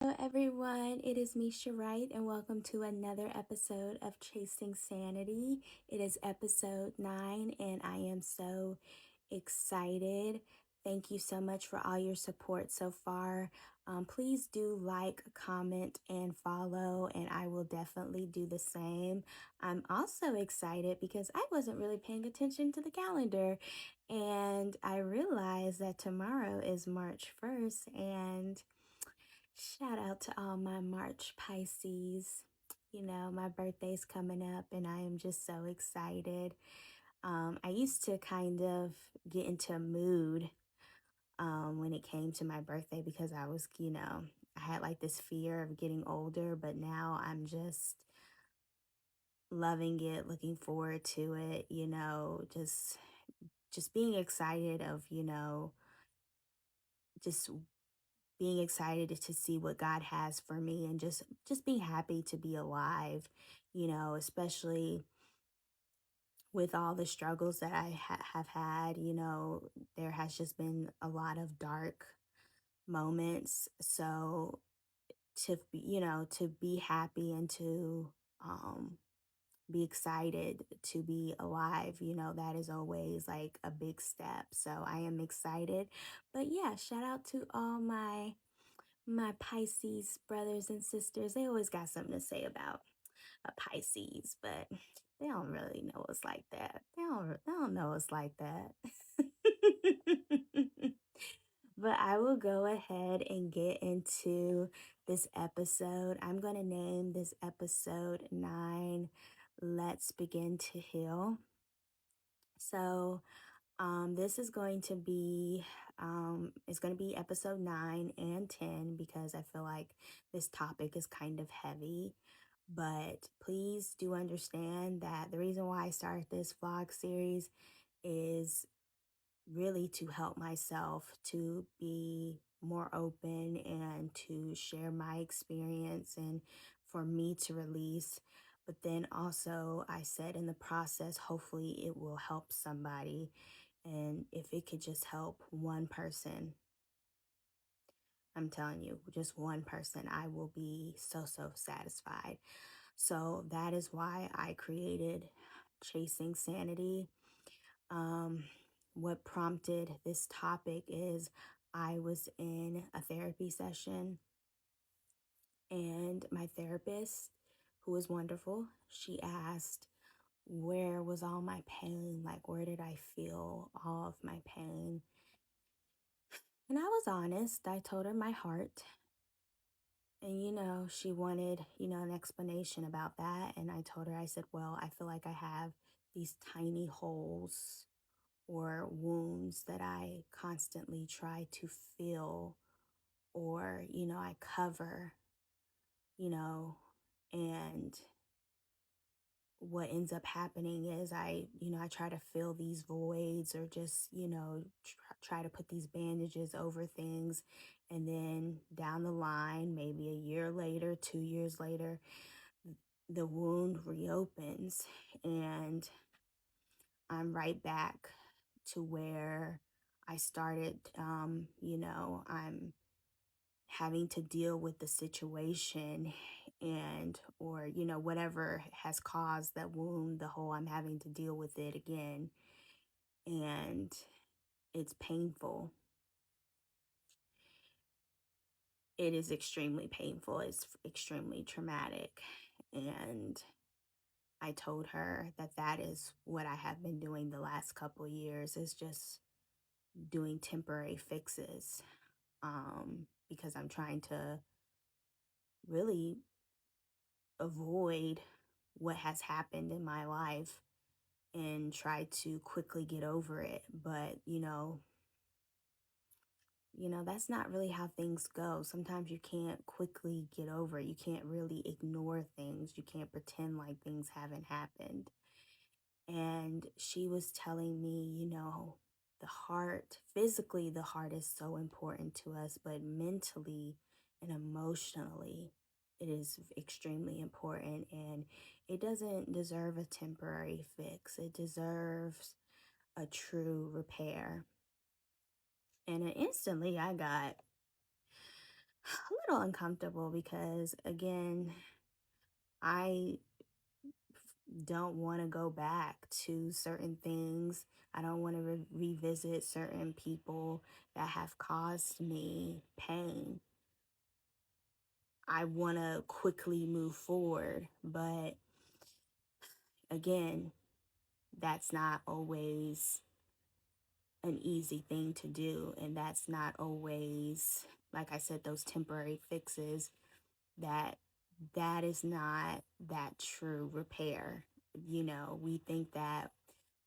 Hello, everyone. It is Misha Wright, and welcome to another episode of Chasing Sanity. It is episode 9, and I am so excited. Thank you so much for all your support so far. Please do like, comment, and follow, and I will definitely do the same. I'm also excited because I wasn't really paying attention to the calendar, and I realized that tomorrow is March 1st, and shout out to all my March Pisces. You know, my birthday's coming up and I am just so excited. I used to kind of get into a mood when it came to my birthday because I had like this fear of getting older, but now I'm just loving it, looking forward to it, just being excited of, just being excited to see what God has for me and just being happy to be alive, especially with all the struggles that I have had. There has just been a lot of dark moments. So to be happy and to be excited to be alive, that is always like a big step. So I am excited. But yeah, shout out to all my Pisces brothers and sisters. They always got something to say about a Pisces, but they don't really know us like that. They don't know us like that. But I will go ahead and get into this episode. I'm going to name this episode 9, Let's Begin to Heal. So, this is going to be it's going to be episode 9 and 10 because I feel like this topic is kind of heavy. But please do understand that the reason why I started this vlog series is really to help myself to be more open and to share my experience and for me to release. But then also, I said in the process, hopefully it will help somebody. And if it could just help one person, I'm telling you, just one person, I will be so satisfied. So that is why I created Chasing Sanity. What prompted this topic is I was in a therapy session, and my therapist, who was wonderful, she asked, where was all my pain? Like, where did I feel all of my pain? And I was honest. I told her my heart. And, she wanted, an explanation about that. And I told her, I said, well, I feel like I have these tiny holes or wounds that I constantly try to fill or, I cover, you know, and what ends up happening is I try to fill these voids or just, try to put these bandages over things. And then down the line, maybe a year later, 2 years later, the wound reopens and I'm right back to where I started. I'm having to deal with the situation and or whatever has caused that wound, the hole. I'm having to deal with it again, and it's painful. It is extremely painful. It's extremely traumatic. And I told her that that is what I have been doing the last couple of years, is just doing temporary fixes, because I'm trying to really avoid what has happened in my life and try to quickly get over it. But, that's not really how things go. Sometimes you can't quickly get over it. You can't really ignore things. You can't pretend like things haven't happened. And she was telling me, the heart, physically, the heart is so important to us, but mentally and emotionally, it is extremely important. And it doesn't deserve a temporary fix, it deserves a true repair. And then instantly, I got a little uncomfortable because, again, I don't want to go back to certain things. I don't want to revisit certain people that have caused me pain. I want to quickly move forward, but again, that's not always an easy thing to do. And that's not always, like I said, those temporary fixes, that that is not that true repair. We think that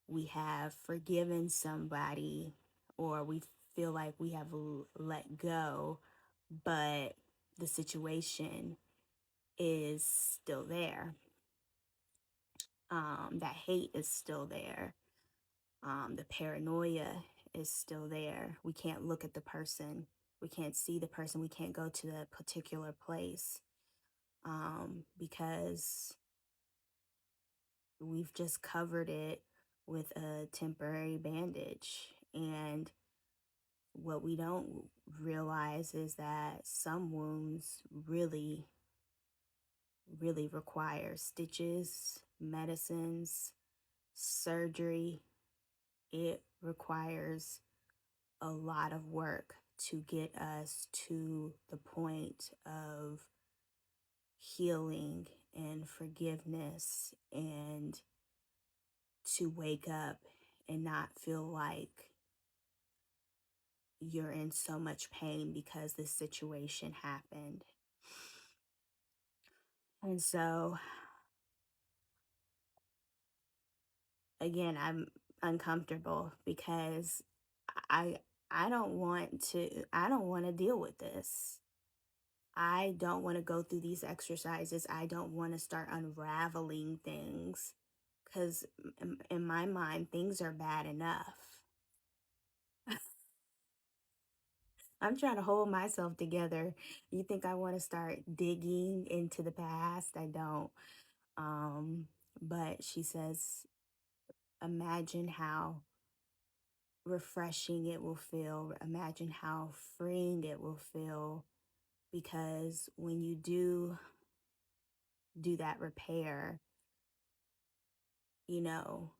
we have forgiven somebody, or we feel like we have let go, but the situation is still there. That hate is still there. The paranoia is still there. We can't look at the person. We can't see the person. We can't go to the particular place, because we've just covered it with a temporary bandage. And what we don't realize is that some wounds really, really require stitches, medicines, surgery. It requires a lot of work to get us to the point of healing and forgiveness, and to wake up and not feel like you're in so much pain because this situation happened. And so, again, I'm uncomfortable because I I don't want to deal with this. I don't want to go through these exercises. I don't want to start unraveling things, because in my mind things are bad enough. I'm trying to hold myself together. You think I want to start digging into the past? I don't. Um, but she says, imagine how refreshing it will feel. Imagine how freeing it will feel, because when you do that repair, you know,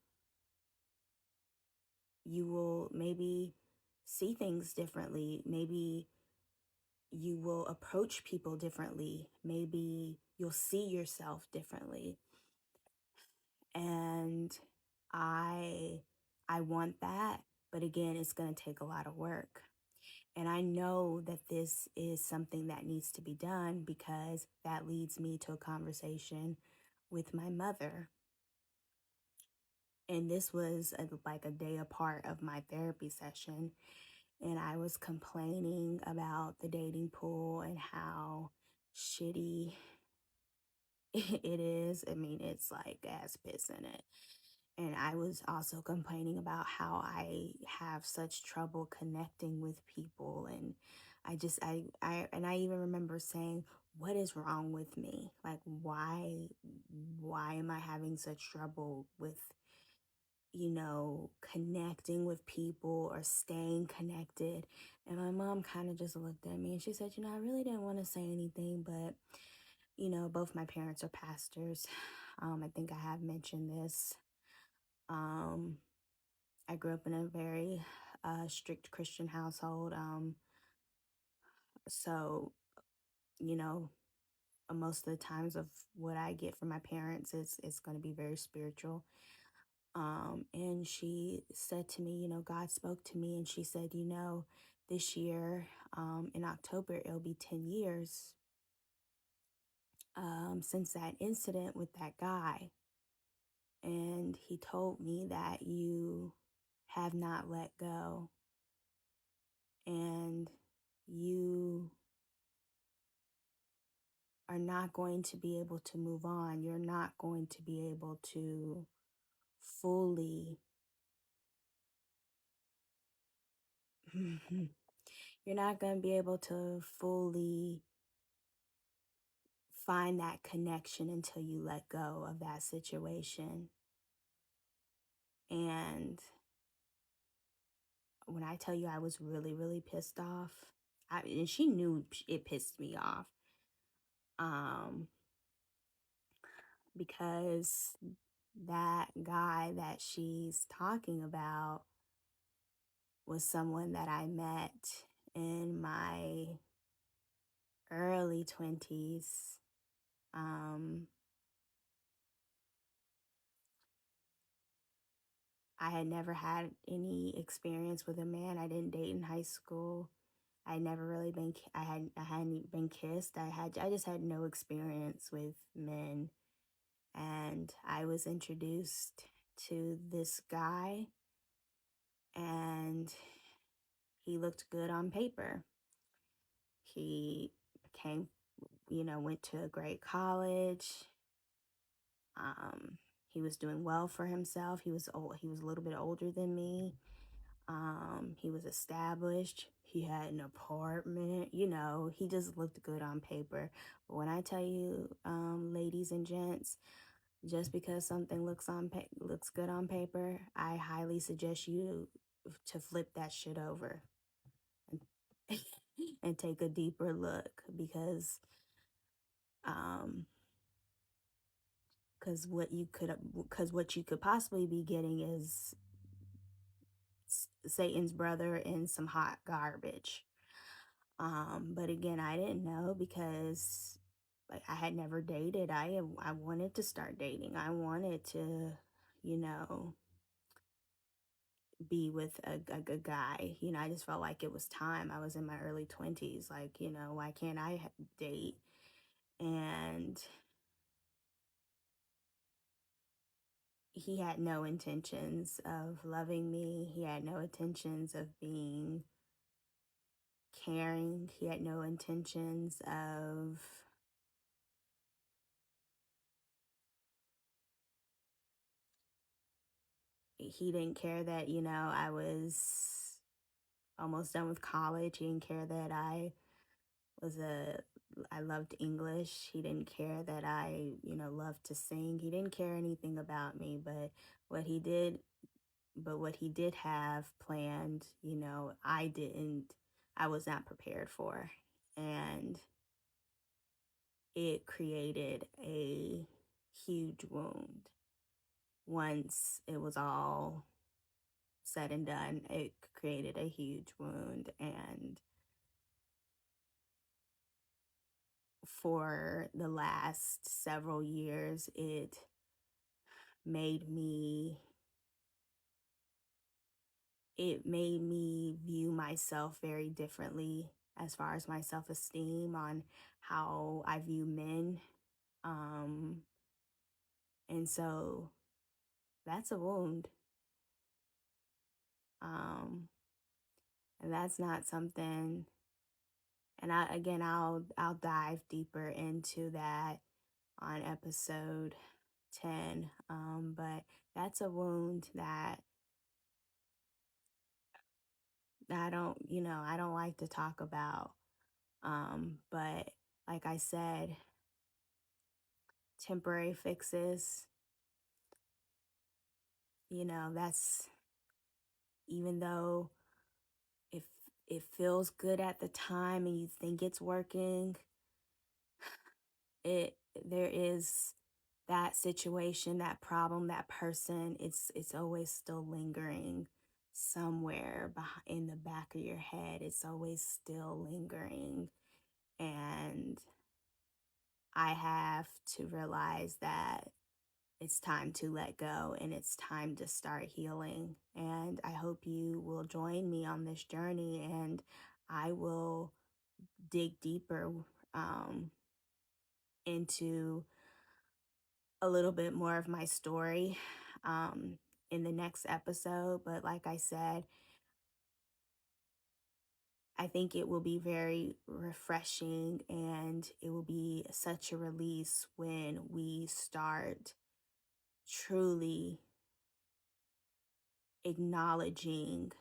you will maybe see things differently. Maybe you will approach people differently. Maybe you'll see yourself differently. And I I want that, but again, it's going to take a lot of work. And I know that this is something that needs to be done, because that leads me to a conversation with my mother. And this was like a day apart of my therapy session. And I was complaining about the dating pool and how shitty it is. I mean, it's like ass piss in it. And I was also complaining about how I have such trouble connecting with people. And I even remember saying, what is wrong with me? Like, why am I having such trouble with, connecting with people or staying connected? And my mom kind of just looked at me and she said, I really didn't want to say anything, but, both my parents are pastors. I think I have mentioned this. Um, I grew up in a very strict Christian household. So, you know, most of the times of what I get from my parents is going to be very spiritual. And she said to me, God spoke to me and she said, this year, in October, it'll be 10 years since that incident with that guy. And he told me that you have not let go, and you are not going to be able to move on. You're not going to be able to fully, you're not going to be able to fully find that connection until you let go of that situation. And when I tell you I was really, really pissed off, and she knew it pissed me off. Um, because that guy that she's talking about was someone that I met in my early 20s. Um, I had never had any experience with a man. I didn't date in high school. I never really been I hadn't been kissed. I just had no experience with men, and I was introduced to this guy, and he looked good on paper. He came, went to a great college. Um, he was doing well for himself. He was old. He was a little bit older than me. He was established. He had an apartment. He just looked good on paper. But when I tell you, ladies and gents, just because something looks good on paper, I highly suggest you to flip that shit over and, and take a deeper look, um because what you could possibly be getting is Satan's brother in some hot garbage. But again, I didn't know because like I had never dated. I wanted to start dating. I wanted to, you know, be with a good guy. I just felt like it was time. I was in my early 20s. Like, why can't I date? And he had no intentions of loving me. He had no intentions of being caring. He had no intentions of he didn't care that, I was almost done with college. He didn't care that was I loved English. He didn't care that I, loved to sing. He didn't care anything about me, what he did, what he did have planned, I was not prepared for. And it created a huge wound. Once it was all said and done, it created a huge wound. And for the last several years, made me it made me view myself very differently as far as my self-esteem, on how I view men. Um, and so that's a wound. Um, and that's not something, and I'll dive deeper into that on episode 10. But that's a wound that I don't like to talk about. But like I said, temporary fixes, that's, even though if it feels good at the time and you think it's working, there is that situation, that problem, that person, it's always still lingering somewhere in the back of your head. It's always still lingering. And I have to realize that it's time to let go and it's time to start healing. And I hope you will join me on this journey, and I will dig deeper into a little bit more of my story in the next episode. But like I said, I think it will be very refreshing, and it will be such a release when we start truly acknowledging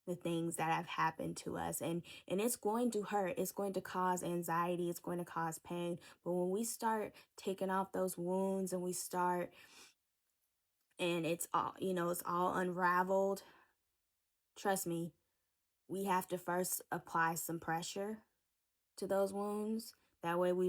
the things that have happened to us. And it's going to hurt, it's going to cause anxiety, it's going to cause pain. But when we start taking off those wounds, and we start, and it's all unraveled, trust me, we have to first apply some pressure to those wounds. That way we